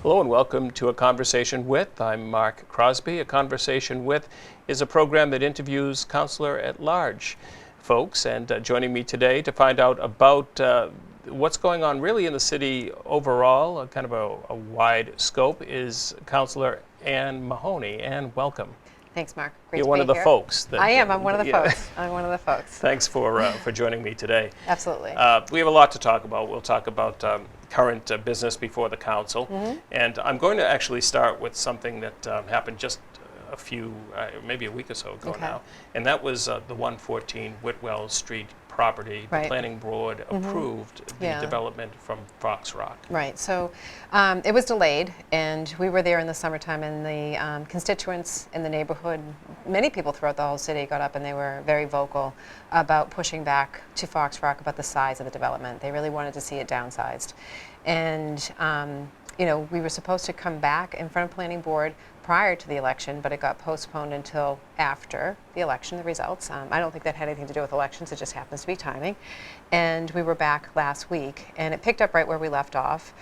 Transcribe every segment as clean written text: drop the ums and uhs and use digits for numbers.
Hello and welcome to A Conversation With. I'm Mark Crosby. A Conversation With is a program that interviews Councillor at Large folks, and joining me today to find out about what's going on really in the city overall, kind of a wide scope, is Councillor Anne Mahoney. Anne, welcome. Thanks, Mark. Great You're to one be of the here. folks. I am. I'm one of the folks. I'm one of the folks. Thanks for joining me today. Absolutely. We have a lot to talk about. We'll talk about current business before the council. And I'm going to actually start with something that happened just a few, maybe a week or so ago now. And that was the 114 Whitwell Street property. The planning board approved the development from Fox Rock. Right. So it was delayed, and we were there in the summertime, and the constituents in the neighborhood, many people throughout the whole city got up and they were very vocal about pushing back to Fox Rock about the size of the development. They really wanted to see it downsized. And you know, we were supposed to come back in front of planning board prior to the election, but it got postponed until after the election, the results. I don't think that had anything to do with elections, it just happens to be timing. And we were back last week, and it picked up right where we left off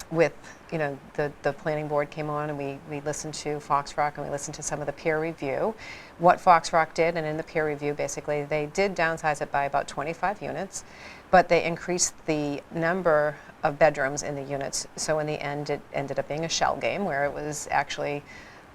with, you know, the planning board came on, and we listened to Fox Rock, and we listened to some of the peer review. What Fox Rock did, and in the peer review, basically, they did downsize it by about 25 units, but they increased the number of bedrooms in the units. So in the end, it ended up being a shell game where it was actually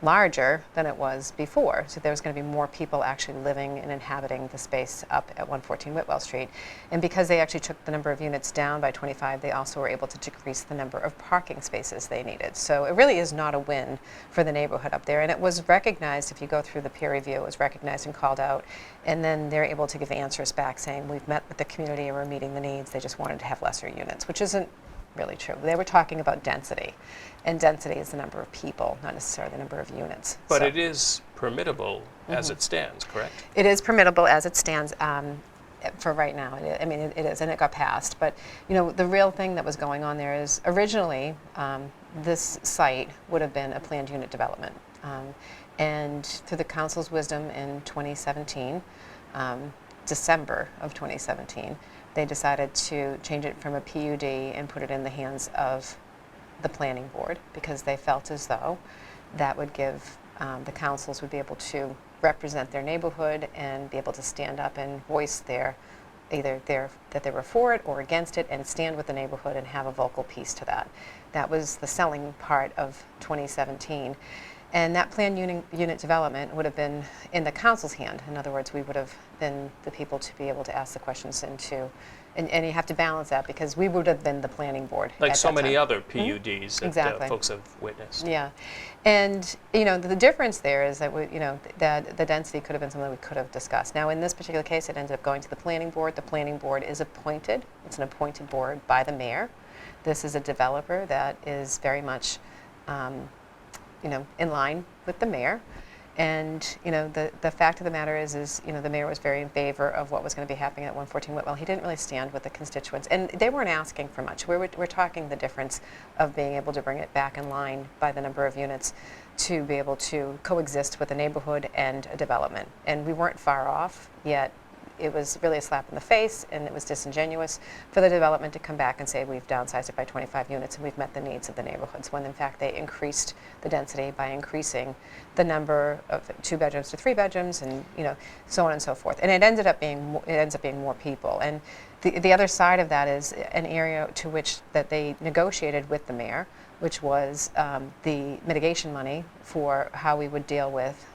larger than it was before. So there was going to be more people actually living and inhabiting the space up at 114 Whitwell Street. And because they actually took the number of units down by 25, they also were able to decrease the number of parking spaces they needed. So it really is not a win for the neighborhood up there. And it was recognized, if you go through the peer review, it was recognized and called out. And then they're able to give answers back saying, we've met with the community and we're meeting the needs. They just wanted to have lesser units, which isn't really true. They were talking about density, and density is the number of people, not necessarily the number of units. But So it is permittable as it stands, correct? it is permittable as it stands for right now. I mean, it is, and it got passed. But you know, the real thing that was going on there is originally this site would have been a planned unit development, and through the council's wisdom in 2017, December of 2017. They decided to change it from a PUD and put it in the hands of the planning board because they felt as though that would give the councils would be able to represent their neighborhood and be able to stand up and voice either that they were for it or against it and stand with the neighborhood and have a vocal piece to that. That was the selling part of 2017. And that planned unit development would have been in the council's hand. In other words, we would have been the people to be able to ask the questions and you have to balance that because we would have been the planning board. Like at so that many time. other PUDs that Exactly. folks have witnessed. Yeah, and you know the difference there is that that the density could have been something we could have discussed. Now in this particular case, it ended up going to the planning board. The planning board is appointed. It's an appointed board by the mayor. This is a developer that is very much in line with the mayor. And the fact of the matter is the mayor was very in favor of what was going to be happening at 114 Whitwell. He didn't really stand with the constituents, and they weren't asking for much. We're talking the difference of being able to bring it back in line by the number of units to be able to coexist with a neighborhood and a development. And we weren't far off yet. It was really a slap in the face, and it was disingenuous for the development to come back and say we've downsized it by 25 units and we've met the needs of the neighborhoods, when in fact they increased the density by increasing the number of 2 bedrooms to 3 bedrooms, and so on and so forth. And it ends up being more people. And the other side of that is an area to which that they negotiated with the mayor, which was the mitigation money for how we would deal with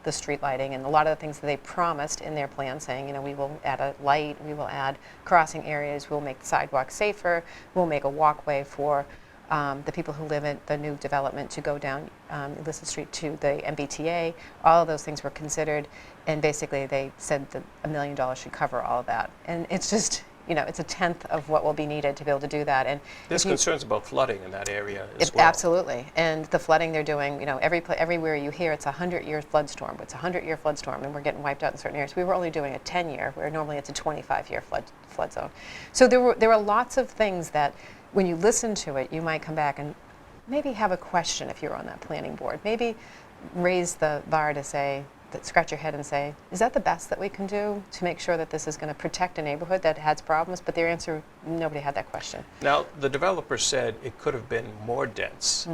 the street lighting and a lot of the things that they promised in their plan, saying, we will add a light, we will add crossing areas, we'll make the sidewalks safer, we'll make a walkway for the people who live in the new development to go down Ulysses Street to the MBTA. All of those things were considered, and basically they said that $1 million should cover all of that. And it's just, it's a tenth of what will be needed to be able to do that. And there's concerns about flooding in that area as well. Absolutely. And the flooding they're doing, everywhere you hear it's a 100-year flood storm. It's a 100-year flood storm, and we're getting wiped out in certain areas. We were only doing a 10-year, where normally it's a 25-year flood zone. So there were lots of things that when you listen to it, you might come back and maybe have a question if you're on that planning board. Maybe raise the bar to say, that scratch your head and say, is that the best that we can do to make sure that this is going to protect a neighborhood that has problems? But their answer, nobody had that question. Now, the developer said it could have been more dense.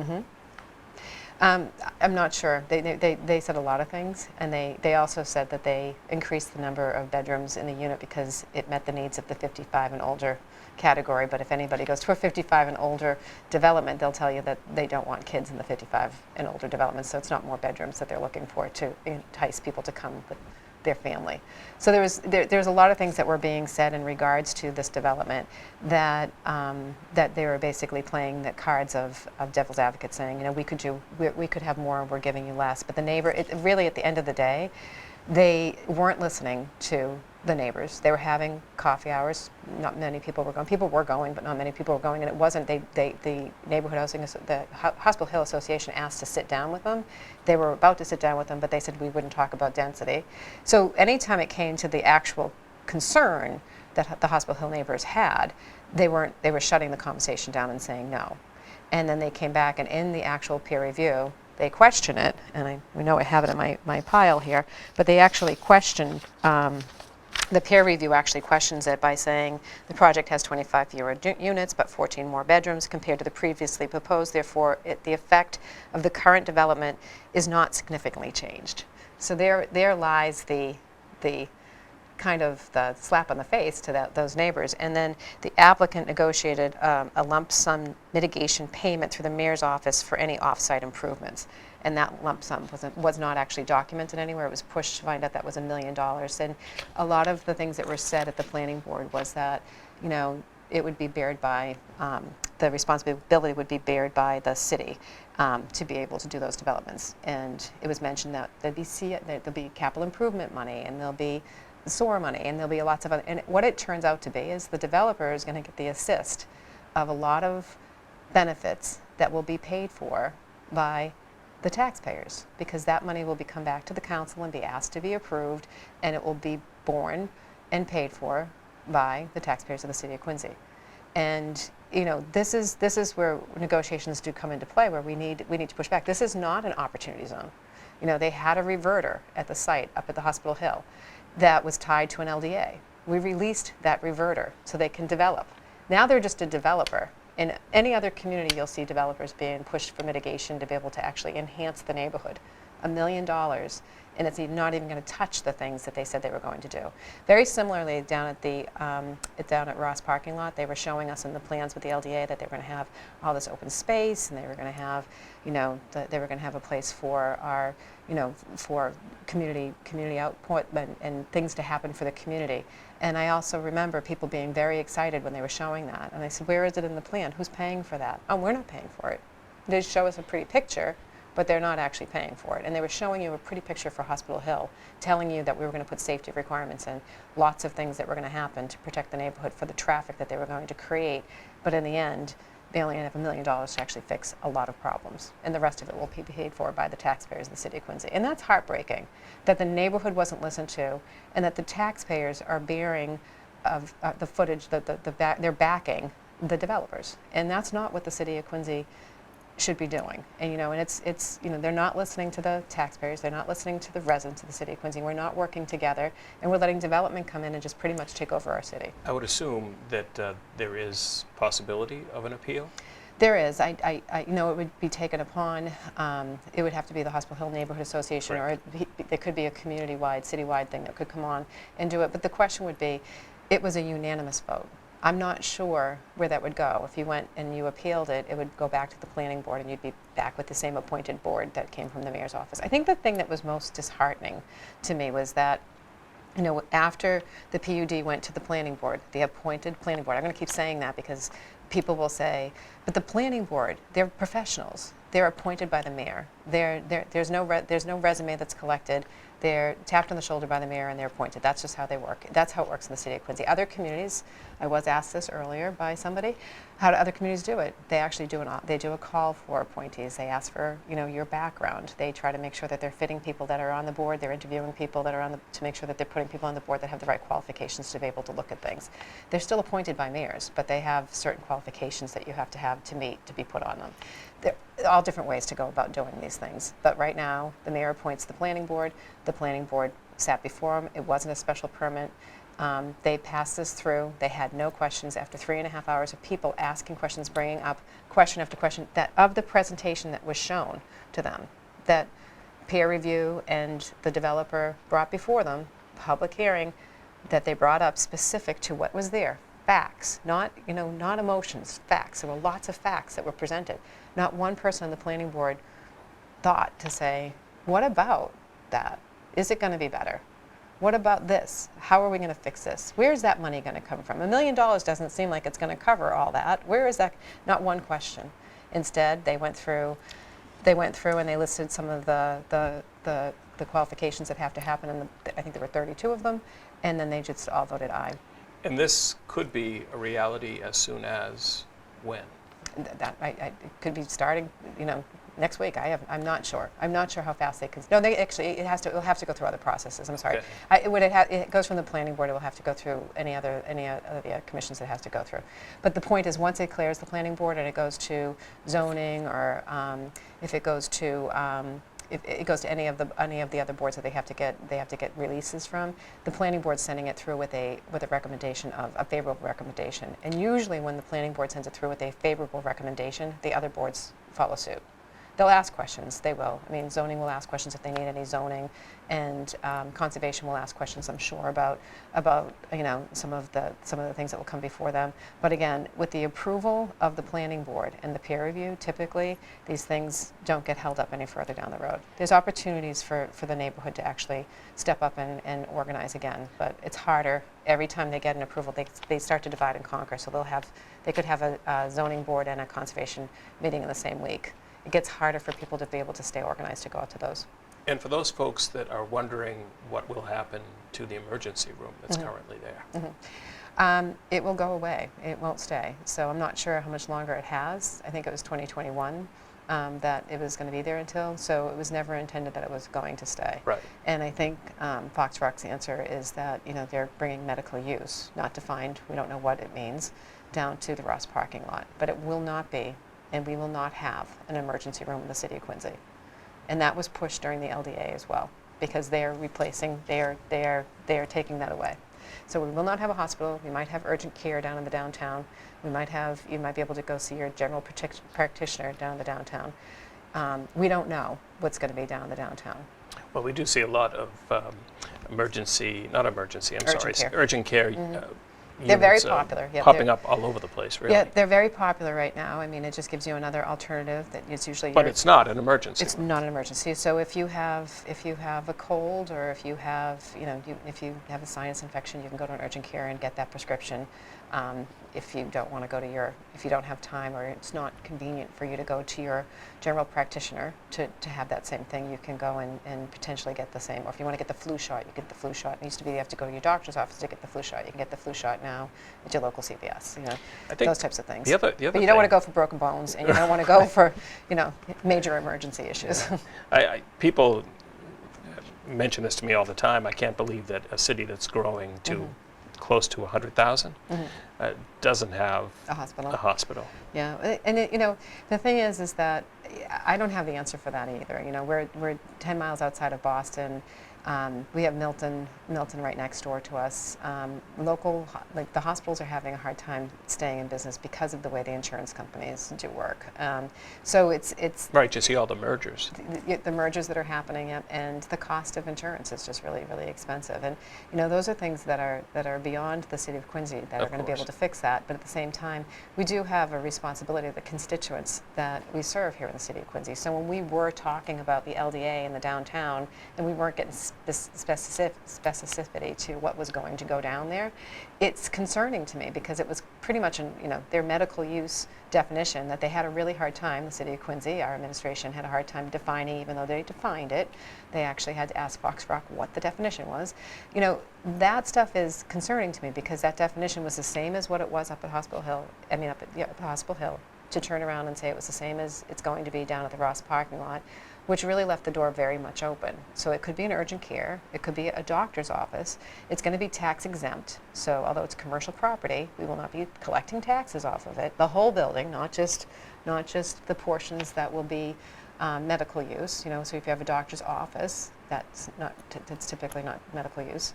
I'm not sure. They said a lot of things, and they also said that they increased the number of bedrooms in the unit because it met the needs of the 55 and older category. But if anybody goes to a 55 and older development, they'll tell you that they don't want kids in the 55 and older development, so it's not more bedrooms that they're looking for to entice people to come with their family. So there's a lot of things that were being said in regards to this development that that they were basically playing the cards of devil's advocate, saying, you know, we could have more, we're giving you less. But the neighbor, really at the end of the day, they weren't listening to the neighbors. They were having coffee hours. Not many people were going. People were going, but not many people were going. And it wasn't, the neighborhood housing, the Hospital Hill Association asked to sit down with them. They were about to sit down with them, but they said we wouldn't talk about density. So anytime it came to the actual concern that the Hospital Hill neighbors had, they were shutting the conversation down and saying no. And then they came back, and in the actual peer review, they question it, and we know I have it in my pile here, but they actually question, the peer review actually questions it by saying the project has 25 fewer units but 14 more bedrooms compared to the previously proposed, therefore the effect of the current development is not significantly changed. So there lies the kind of the slap on the face to those neighbors. And then the applicant negotiated a lump sum mitigation payment through the mayor's office for any off-site improvements. And that lump sum was not actually documented anywhere. It was pushed to find out that was $1 million. And a lot of the things that were said at the planning board was that, you know, it would be bared by, the responsibility would be bared by the city to be able to do those developments. And it was mentioned that there'll be capital improvement money, and there'll be SOAR money, and there'll be lots of other, and what it turns out to be is the developer is going to get the assist of a lot of benefits that will be paid for by the taxpayers, because that money will come back to the council and be asked to be approved, and it will be borne and paid for by the taxpayers of the city of Quincy. And you know, this is where negotiations do come into play, where we need to push back. This is not an opportunity zone. You know, they had a reverter at the site up at the Hospital Hill that was tied to an LDA. We released that reverter so they can develop. Now they're just a developer. In any other community, you'll see developers being pushed for mitigation to be able to actually enhance the neighborhood. $1 million, and it's not even going to touch the things that they said they were going to do. Very similarly, down at Ross parking lot, they were showing us in the plans with the LDA that they were going to have all this open space, and they were going to have, you know, they were going to have a place for our, you know, for community output and things to happen for the community. And I also remember people being very excited when they were showing that. And I said, where is it in the plan? Who's paying for that? Oh, we're not paying for it. They show us a pretty picture, but they're not actually paying for it. And they were showing you a pretty picture for Hospital Hill, telling you that we were going to put safety requirements in, lots of things that were going to happen to protect the neighborhood for the traffic that they were going to create. But in the end, they only have $1 million to actually fix a lot of problems. And the rest of it will be paid for by the taxpayers of the city of Quincy. And that's heartbreaking, that the neighborhood wasn't listened to, and that the taxpayers are bearing of the footage, they're backing the developers. And that's not what the city of Quincy should be doing. And you know, and it's you know, they're not listening to the taxpayers, they're not listening to the residents of the city of Quincy. We're not working together, and we're letting development come in and just pretty much take over our city. I would assume that there is possibility of an appeal. There is. I you know, it would be taken upon. It would have to be the Hospital Hill Neighborhood Association, Right. or there could be a community-wide, city-wide thing that could come on and do it. But the question would be, it was a unanimous vote. I'm not sure where that would go. If you went and you appealed it, it would go back to the planning board, and you'd be back with the same appointed board that came from the mayor's office. I think the thing that was most disheartening to me was that, you know, after the PUD went to the planning board, the appointed planning board, I'm going to keep saying that because people will say, but the planning board, they're professionals. They're appointed by the mayor. There's no resume that's collected. They're tapped on the shoulder by the mayor, and they're appointed. That's just how they work. That's how it works in the city of Quincy. Other communities, I was asked this earlier by somebody, how do other communities do it? They actually do a call for appointees. They ask for, you know, your background. They try to make sure that they're fitting people that are on the board. They're interviewing people that are to make sure that they're putting people on the board that have the right qualifications to be able to look at things. They're still appointed by mayors, but they have certain qualifications that you have to meet to be put on them. all different ways to go about doing these things. But right now, the mayor appoints the planning board. The planning board sat before him. It wasn't a special permit. They passed this through. They had no questions after 3.5 hours of people asking questions, bringing up question after question that of the presentation that was shown to them, that peer review and the developer brought before them, public hearing, that they brought up specific to what was there. Facts, not emotions, facts. There were lots of facts that were presented. Not one person on the planning board thought to say, what about that? Is it going to be better? What about this? How are we going to fix this? Where is that money going to come from? $1 million doesn't seem like it's going to cover all that. Where is that? Not one question. Instead, they went through and they listed some of the qualifications that have to happen, and I think there were 32 of them, and then they just all voted aye. And this could be a reality as soon as when? It could be starting, next week. I'm not sure. I'm not sure how fast they can. No, they actually it'll have to go through other processes. I'm sorry. Okay. It goes from the planning board. It will have to go through any other commissions it has to go through. But the point is, once it clears the planning board and it goes to zoning, or if it goes to any of the other boards that they have to get releases from, the planning board's sending it through with a recommendation of a favorable recommendation. And usually when the planning board sends it through with a favorable recommendation, the other boards follow suit. They'll ask questions. They will. I mean, zoning will ask questions if they need any zoning, and conservation will ask questions, I'm sure, about some of the things that will come before them. But again, with the approval of the planning board and the peer review, typically these things don't get held up any further down the road. There's opportunities for the neighborhood to actually step up and organize again, but it's harder. Every time they get an approval, they start to divide and conquer. So they could have a zoning board and a conservation meeting in the same week. It gets harder for people to be able to stay organized to go out to those. And for those folks that are wondering what will happen to the emergency room that's currently there? It will go away. It won't stay. So I'm not sure how much longer it has. I think it was 2021 that it was going to be there until. So it was never intended that it was going to stay. Right. And I think Fox Rock's answer is that they're bringing medical use, not defined. We don't know what it means, down to the Ross parking lot. But it will not be. And we will not have an emergency room in the city of Quincy. And that was pushed during the LDA as well, because they are taking that away. So we will not have a hospital. We might have urgent care down in the downtown. You might be able to go see your general practitioner down in the downtown. We don't know what's going to be down in the downtown. Well, we do see a lot of urgent care. They're very units, popular. Yeah, popping up all over the place, really. Yeah, they're very popular right now. I mean, it just gives you another alternative that is usually. But it's not an emergency. It's not an emergency. So if you have a cold, or if you have a sinus infection, you can go to an urgent care and get that prescription. If you don't want to go if you don't have time, or it's not convenient for you to go to your general practitioner to have that same thing, you can go and potentially get the same. Or if you want to get the flu shot, you get the flu shot. It used to be you have to go to your doctor's office to get the flu shot. You can get the flu shot now at your local CVS. I think those types of things. The other but you thing, don't want to go for broken bones, and you don't want to go for major emergency issues. People mention this to me all the time. I can't believe that a city that's growing to close to 100,000 doesn't have a hospital. Yeah, and the thing is that I don't have the answer for that either. We're 10 miles outside of Boston. We have Milton right next door to us. The hospitals are having a hard time staying in business because of the way the insurance companies do work. So it's right. You see all the mergers. The mergers that are happening, and the cost of insurance is just really, really expensive. And those are things that are beyond the city of Quincy that are going to be able to fix that. But at the same time, we do have a responsibility to the constituents that we serve here in the city of Quincy. So when we were talking about the LDA in the downtown, and we weren't getting this specificity to what was going to go down there, it's concerning to me, because it was pretty much their medical use definition that they had a really hard time. The city of Quincy, our administration, had a hard time defining. Even though they defined it, they actually had to ask Fox Rock what the definition was. That stuff is concerning to me, because that definition was the same as what it was up at Hospital Hill. Up at Hospital Hill to turn around and say it was the same as it's going to be down at the Ross parking lot, which really left the door very much open. So it could be an urgent care, it could be a doctor's office, it's going to be tax exempt. So although it's commercial property, we will not be collecting taxes off of it. The whole building, not just the portions that will be medical use. So if you have a doctor's office, that's typically not medical use.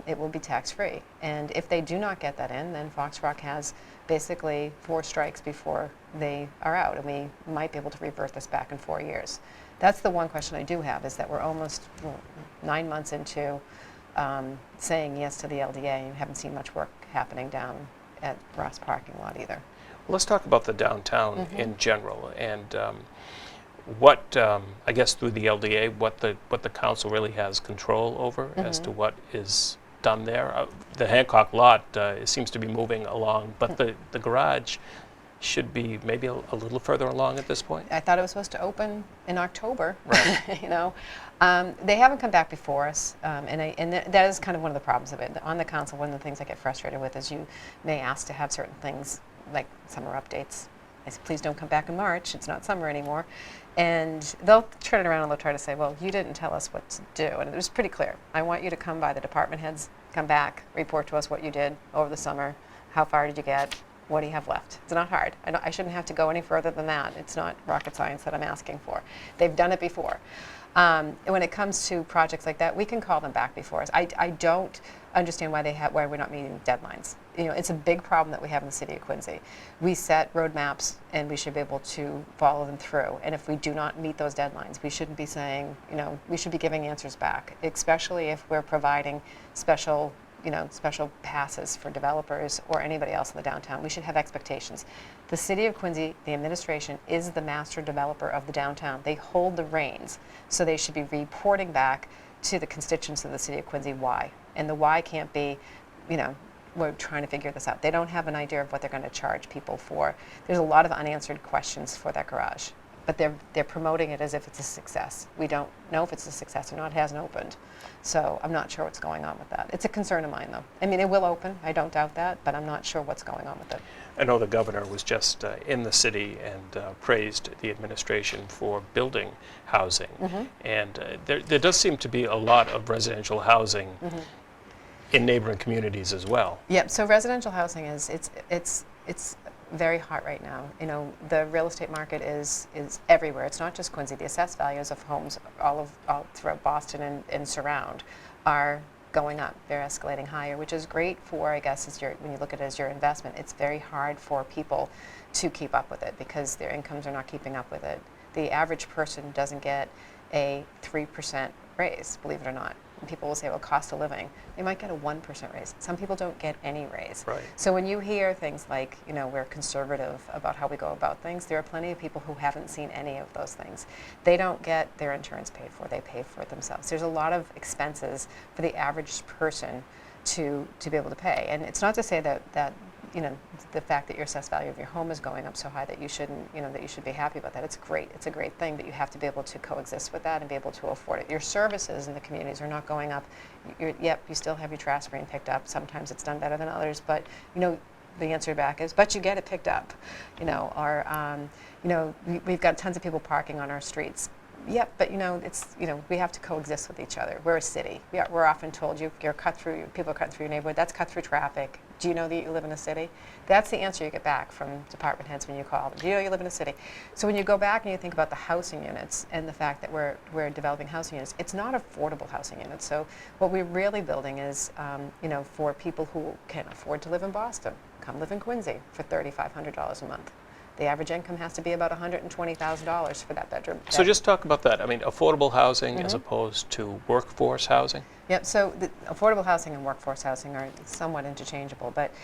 It will be tax-free. And if they do not get that in, then Fox Rock has basically 4 strikes before they are out, and we might be able to revert this back in 4 years. That's the one question I do have, is that we're almost 9 months into saying yes to the LDA, and haven't seen much work happening down at Ross parking lot either. Well, let's talk about the downtown in general, and what I guess through the LDA, what the council really has control over as to what is done there. The Hancock lot it seems to be moving along, but the garage should be maybe a little further along at this point. I thought it was supposed to open in October. Right. They haven't come back before us, and that is kind of one of the problems of it. On the council, one of the things I get frustrated with is you may ask to have certain things like summer updates. I said, please don't come back in March. It's not summer anymore. And they'll turn it around and they'll try to say, well, you didn't tell us what to do. And it was pretty clear. I want you to come by the department heads, come back, report to us what you did over the summer. How far did you get? What do you have left? It's not hard. I shouldn't have to go any further than that. It's not rocket science that I'm asking for. They've done it before. When it comes to projects like that, we can call them back before us. I don't understand why we're not meeting deadlines. It's a big problem that we have in the city of Quincy. We set roadmaps and we should be able to follow them through. And if we do not meet those deadlines, we shouldn't be saying, we should be giving answers back, especially if we're providing special passes for developers or anybody else in the downtown. We should have expectations. The city of Quincy, the administration, is the master developer of the downtown. They hold the reins, so they should be reporting back to the constituents of the city of Quincy why. And the why can't be, we're trying to figure this out. They don't have an idea of what they're going to charge people for. There's a lot of unanswered questions for that garage, but they're promoting it as if it's a success. We don't know if it's a success or not. It hasn't opened. So I'm not sure what's going on with that. It's a concern of mine, though. I mean, it will open. I don't doubt that, but I'm not sure what's going on with it. I know the governor was just in the city and praised the administration for building housing. And there does seem to be a lot of residential housing in neighboring communities as well. Yep. So residential housing it's very hot right now. The real estate market is everywhere. It's not just Quincy. The assessed values of homes all throughout Boston and surround are going up. They're escalating higher, which is great for, I guess, when you look at it as your investment. It's very hard for people to keep up with it because their incomes are not keeping up with it. The average person doesn't get a 3% raise, believe it or not. And people will say, well, cost of living. They might get a 1% raise. Some people don't get any raise. Right. So when you hear things like, we're conservative about how we go about things, there are plenty of people who haven't seen any of those things. They don't get their insurance paid for. They pay for it themselves. There's a lot of expenses for the average person to be able to pay. And it's not to say that the fact that your assessed value of your home is going up so high that you shouldn't, that you should be happy about that. It's great. It's a great thing, but you have to be able to coexist with that and be able to afford it. Your services in the communities are not going up. Yep, you still have your trash being picked up. Sometimes it's done better than others, but the answer back is, but you get it picked up. We've got tons of people parking on our streets. Yep, but we have to coexist with each other. We're a city. We're often told people are cutting through your neighborhood. That's cut through traffic. Do you know that you live in a city? That's the answer you get back from department heads when you call them. Do you know you live in a city? So when you go back and you think about the housing units and the fact that we're developing housing units, it's not affordable housing units. So what we're really building is, for people who can afford to live in Boston, come live in Quincy for $3,500 a month. The average income has to be about $120,000 for that bedroom. So just talk about that. I mean, affordable housing as opposed to workforce housing? Yep, so the affordable housing and workforce housing are somewhat interchangeable. But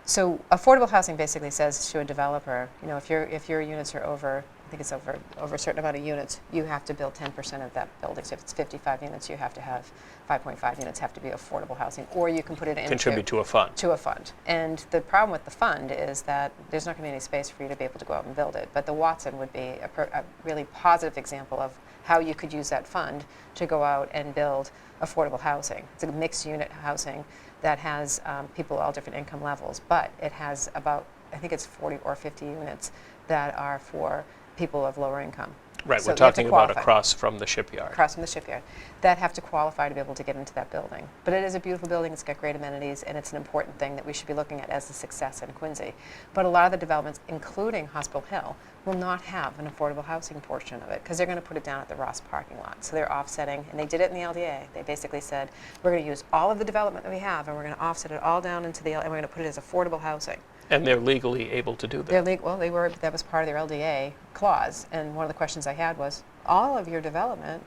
so affordable housing basically says to a developer, if your units are over, I think it's over a certain amount of units, you have to build 10% of that building. So if it's 55 units, you have to have 5.5 units have to be affordable housing, or you can put it into contribute to a fund. To a fund. And the problem with the fund is that there's not going to be any space for you to be able to go out and build it. But the Watson would be a really positive example of how you could use that fund to go out and build affordable housing. It's a mixed unit housing that has people all different income levels, but it has about I think it's 40 or 50 units that are for people of lower income. Right, So we're they have to talking about qualify. across from the shipyard. Across from the shipyard, that have to qualify to be able to get into that building. But it is a beautiful building, it's got great amenities, and it's an important thing that we should be looking at as a success in Quincy. But a lot of the developments, including Hospital Hill, will not have an affordable housing portion of it because they're going to put it down at the Ross parking lot. So they're offsetting, and they did it in the LDA. They basically said, we're going to use all of the development that we have, and we're going to offset it all down into the, and we're going to put it as affordable housing. And they're legally able to do that. They're legal. Well, they were. That was part of their LDA clause. And one of the questions I had was, all of your development,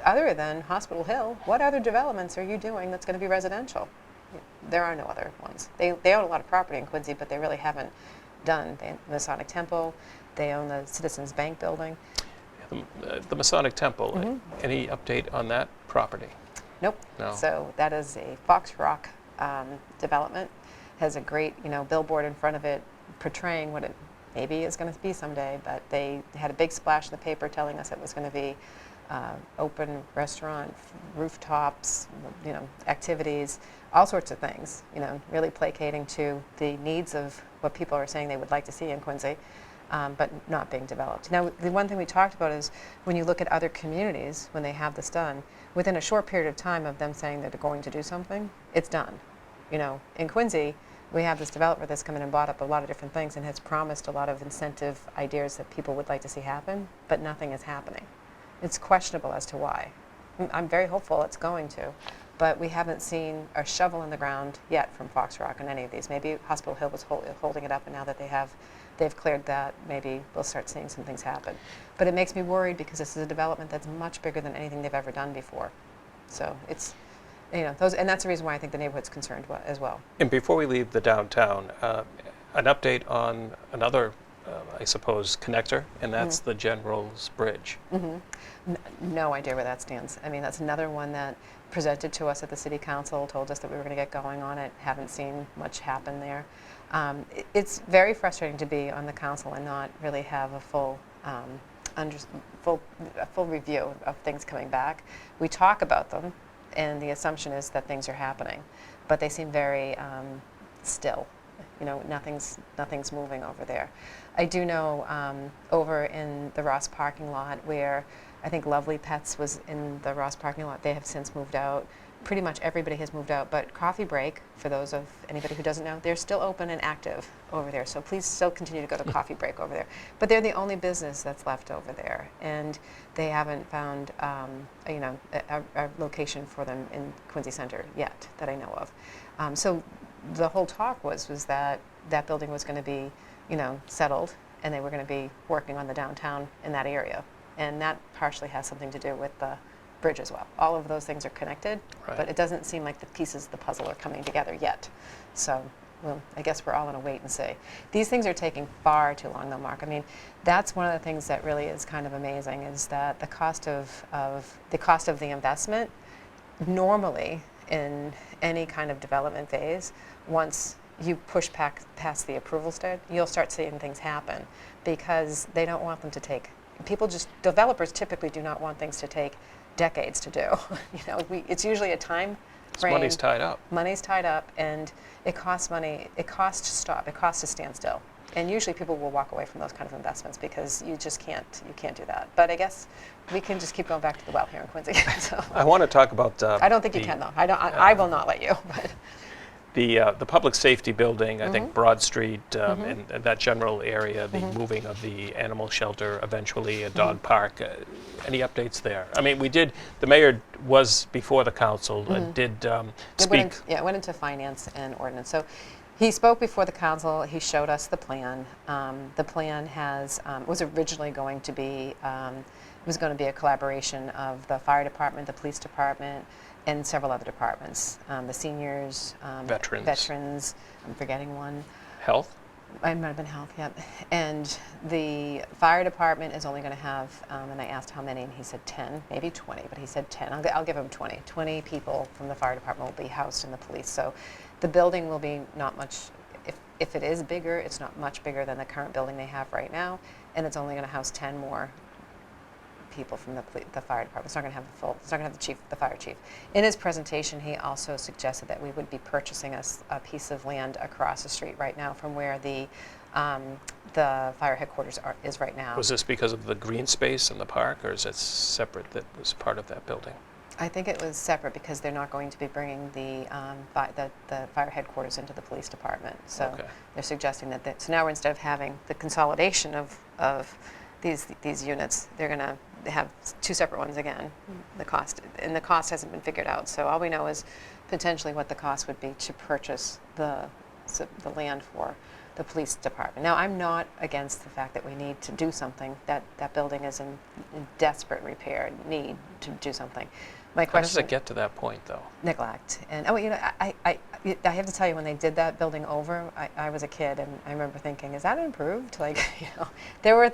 other than Hospital Hill, what other developments are you doing that's going to be residential? There are no other ones. They own a lot of property in Quincy, but they really haven't done. They own the Masonic Temple. They own the Citizens Bank building. The Masonic Temple, Mm-hmm. any update on that property? Nope. No. So that is a Fox Rock development. Has a great, billboard in front of it portraying what it maybe is going to be someday. But they had a big splash in the paper telling us it was going to be open restaurant, rooftops, activities, all sorts of things. Really placating to the needs of what people are saying they would like to see in Quincy. But not being developed. Now, the one thing we talked about is when you look at other communities, when they have this done, within a short period of time of them saying that they're going to do something, it's done. In Quincy, we have this developer that's come in and bought up a lot of different things and has promised a lot of incentive ideas that people would like to see happen, but nothing is happening. It's questionable as to why. I'm very hopeful it's going to, but we haven't seen a shovel in the ground yet from Fox Rock on any of these. Maybe Hospital Hill was holding it up, and now that they've cleared that, maybe we'll start seeing some things happen. But it makes me worried because this is a development that's much bigger than anything they've ever done before. So it's, those, and that's the reason why I think the neighborhood's concerned as well. And before we leave the downtown, an update on another, I suppose, connector, and that's the General's Bridge. No idea where that stands. I mean, that's another one that presented to us at the city council, told us that we were going to get going on it. Haven't seen much happen there. It's very frustrating to be on the council and not really have a full review of things coming back. We talk about them, and the assumption is that things are happening, but they seem very still. Nothing's moving over there. I do know over in the Ross parking lot where I think Lovely Pets was in the Ross parking lot, they have since moved out. Pretty much everybody has moved out, but Coffee Break, for those of anybody who doesn't know, they're still open and active over there. So please still continue to go to Coffee Break over there. But they're the only business that's left over there, and they haven't found a location for them in Quincy Center yet that I know of. So the whole talk was that that building was going to be, settled, and they were going to be working on the downtown in that area, and that partially has something to do with the bridge as well. All of those things are connected, Right. but it doesn't seem like the pieces of the puzzle are coming together yet. So, well, I guess we're all in a wait and see. These things are taking far too long, though, Mark. I mean, that's one of the things that really is kind of amazing is that the cost of the investment normally in any kind of development phase, once you push past the approval stage, you'll start seeing things happen because they don't want them to take. Developers typically do not want things to take decades to do. It's usually a time frame. Money's tied up. Money's tied up, and it costs money. It costs to stop. It costs to stand still. And usually people will walk away from those kind of investments because you just can't. You can't do that. But I guess we can just keep going back to the well here in Quincy. So I want to talk about. I don't think you can though. I will not let you. But The public safety building, I think Broad Street, and that general area, the moving of the animal shelter, eventually a dog park. Any updates there? I mean, the mayor was before the council and did speak. It went into finance and ordinance. So he spoke before the council. He showed us the plan. The plan was originally going to be a collaboration of the fire department, the police department, and several other departments, the seniors, veterans, I'm forgetting one. Health? I might have been health, yep. And the fire department is only going to have, and I asked how many, and he said 10, maybe 20, but he said 10. I'll give him 20. 20 people from the fire department will be housed in the police. So the building will be not much, if it is bigger, it's not much bigger than the current building they have right now, and it's only going to house 10 more people from the fire department. It's not going to have it's not going to have the fire chief. In his presentation, he also suggested that we would be purchasing a piece of land across the street right now from where the the fire headquarters is right now. Was this because of the green space in the park, or is it separate that was part of that building? I think it was separate because they're not going to be bringing the fire headquarters into the police department. So Okay. they're suggesting that, so now instead of having the consolidation of these units, they're going to have two separate ones again. The cost hasn't been figured out. So all we know is potentially what the cost would be to purchase the land for the police department. Now, I'm not against the fact that we need to do something. That building is in desperate repair, need to do something. My How does question, it get to that point, though? neglect. And I have to tell you, when they did that building over, I was a kid, and I remember thinking, is that improved? Like, there were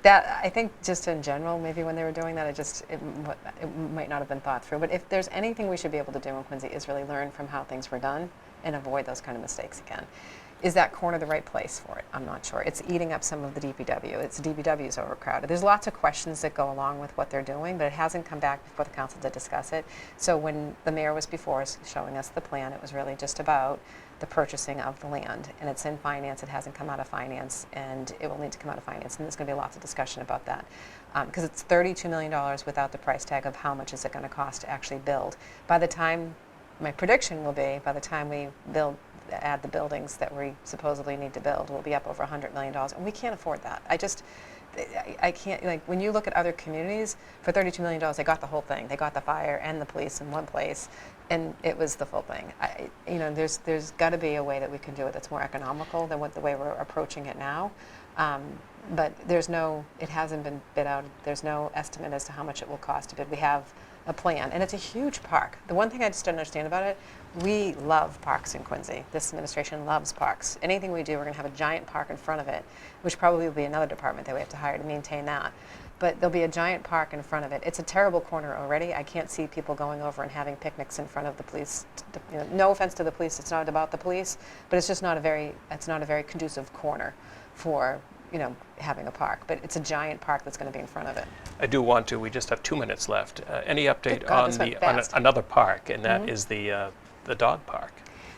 that. I think just in general, maybe when they were doing that, it might not have been thought through. But if there's anything we should be able to do in Quincy, is really learn from how things were done and avoid those kind of mistakes again. Is that corner the right place for it? I'm not sure. It's eating up some of the DPW. DPW is overcrowded. There's lots of questions that go along with what they're doing, but it hasn't come back before the council to discuss it. So when the mayor was before us showing us the plan, it was really just about the purchasing of the land. And it's in finance. It hasn't come out of finance, and it will need to come out of finance. And there's going to be lots of discussion about that. Because it's $32 million without the price tag of how much is it going to cost to actually build. By the time, my prediction will be, by the time we add the buildings that we supposedly need to build, will be up over $100 million, and we can't afford that. I can't, like, when you look at other communities, for $32 million, they got the whole thing. They got the fire and the police in one place, and it was the full thing. There's got to be a way that we can do it that's more economical than the way we're approaching it now. But it hasn't been bid out. There's no estimate as to how much it will cost to bid. We have a plan, and it's a huge park. The one thing I just don't understand about it, we love parks in Quincy. This administration loves parks. Anything we do, we're going to have a giant park in front of it, which probably will be another department that we have to hire to maintain that. But there'll be a giant park in front of it. It's a terrible corner already. I can't see people going over and having picnics in front of the police. No offense to the police, it's not about the police, but it's just not a very conducive corner for having a park. But it's a giant park that's going to be in front of it. I do want to. We just have 2 minutes left. Any update Good God, on this went fast. another park, and that is the dog park?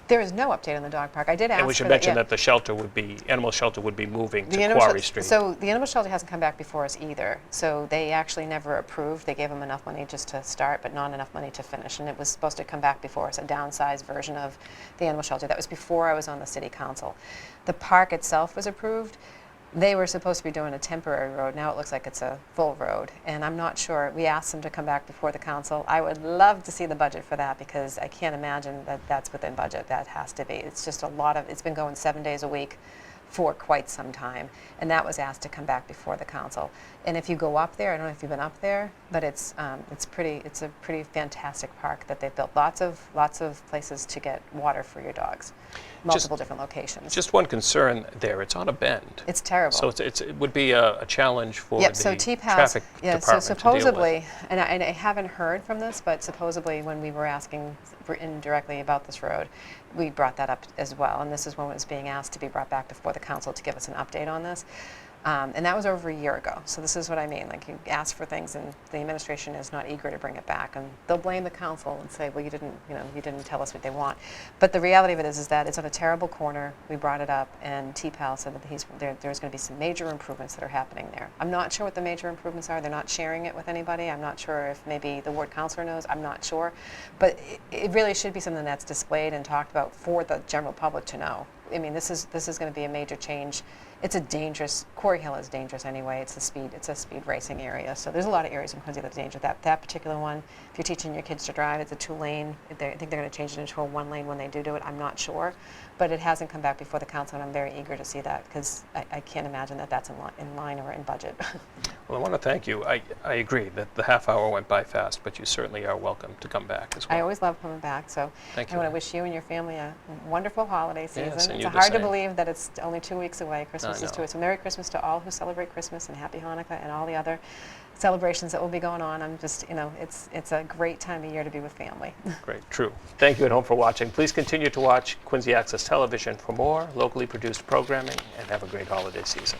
There is no update on the dog park. I did ask. And we should mention that the animal shelter would be moving to Quarry Street. So the animal shelter hasn't come back before us either. So they actually never approved. They gave them enough money just to start, but not enough money to finish. And it was supposed to come back before us, a downsized version of the animal shelter. That was before I was on the city council. The park itself was approved. They were supposed to be doing a temporary road. Now it looks like it's a full road. And I'm not sure. We asked them to come back before the council. I would love to see the budget for that, because I can't imagine that that's within budget. That has to be. It's just it's been going 7 days a week for quite some time. And that was asked to come back before the council. And if you go up there, I don't know if you've been up there, but it's a pretty fantastic park that they've built. Lots of places to get water for your dogs. Multiple different locations. Just one concern there, it's on a bend. It's terrible. So it would be a challenge for the so TPAS, traffic department so to supposedly, deal with. and I haven't heard from this, but supposedly when we were asking indirectly about this road, we brought that up as well, and this is when it was being asked to be brought back before the council to give us an update on this. And that was over a year ago. So this is what I mean. Like, you ask for things, and the administration is not eager to bring it back, and they'll blame the council and say, "Well, you didn't tell us what they want." But the reality of it is that it's on a terrible corner. We brought it up, and TPAL said that there's going to be some major improvements that are happening there. I'm not sure what the major improvements are. They're not sharing it with anybody. I'm not sure if maybe the ward councilor knows. I'm not sure, but it really should be something that's displayed and talked about for the general public to know. I mean, this is going to be a major change. It's a dangerous. Quarry Hill is dangerous anyway. It's a speed racing area. So there's a lot of areas in Quincy that's dangerous. That particular one, if you're teaching your kids to drive, it's a 2-lane. I think they're going to change it into a 1-lane when they do it. I'm not sure, but it hasn't come back before the council, and I'm very eager to see that, because I can't imagine that that's in line or in budget. Well, I want to thank you. I agree that the half hour went by fast, but you certainly are welcome to come back as well. I always love coming back. So Thank you. I want to wish you and your family a wonderful holiday season. Yes, and it's you the hard to same. believe that it's only 2 weeks away. Christmas is know. to it. So Merry Christmas to all who celebrate Christmas, and Happy Hanukkah, and all the other celebrations that will be going on. I'm just, it's a great time of year to be with family. Great, true. Thank you at home for watching. Please continue to watch Quincy Access Television for more locally produced programming, and have a great holiday season.